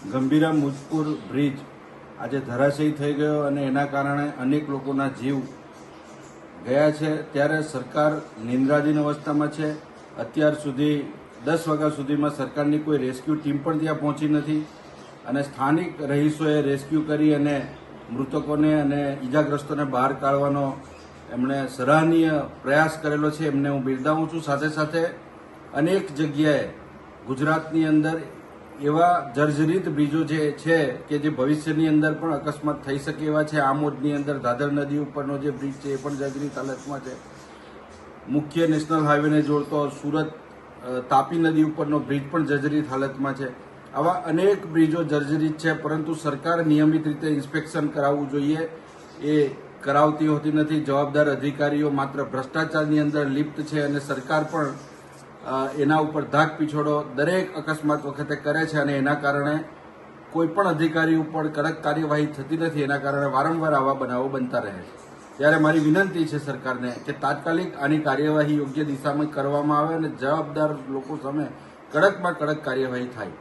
Gambhira Mujpur bridge આજે ધરાશયી થઈ ગયો અને એના કારણે અનેક લોકોના જીવ ગયા છે। ત્યારે સરકાર નિંદ્રાધીન અવસ્થામાં છે। અત્યાર સુધી 10 વાગ્યા સુધીમાં સરકારની કોઈ રેસ્ક્યુ ટીમ પણ ત્યાં પહોંચી નથી અને સ્થાનિક રહીશોએ રેસ્ક્યુ કરી અને મૃતકોને અને ઈજાગ્રસ્તોને બહાર કાઢવાનો એમણે સરાહનીય પ્રયાસ કરેલો છે, એમને હું બિરદાવું છું। સાથે સાથે અનેક જગ્યાએ ગુજરાતની અંદર એવા જર્જરિત બ્રિજો જે છે કે જે ભવિષ્યની અંદર પણ અકસ્માત થઈ શકે એવા છે। આમોદની અંદર દાદર નદી ઉપરનો જે બ્રિજ છે એ પણ જર્જરિત હાલતમાં છે। મુખ્ય નેશનલ હાઈવેને જોડતો સુરત તાપી નદી ઉપરનો બ્રિજ પણ જર્જરિત હાલતમાં છે। આવા અનેક બ્રિજો જર્જરિત છે, પરંતુ સરકાર નિયમિત રીતે ઇન્સ્પેક્શન કરાવવું જોઈએ, એ કરાવતી હોતી નથી। જવાબદાર અધિકારીઓ માત્ર ભ્રષ્ટાચારની અંદર લિપ્ત છે અને સરકાર પણ એના ઉપર ધાક પીછોડો દરેક અકસ્માત વખતે કરે છે અને એના કારણે કોઈ પણ અધિકારી ઉપર કડક કાર્યવાહી થતી નથી। એના કારણે વારંવાર આવા બનાવો બનતા રહે છે। ત્યારે મારી વિનંતી છે સરકારને કે તાત્કાલિક આની કાર્યવાહી યોગ્ય દિશામાં કરવામાં આવે અને જવાબદાર લોકો સામે કડકમાં કડક કાર્યવાહી થાય।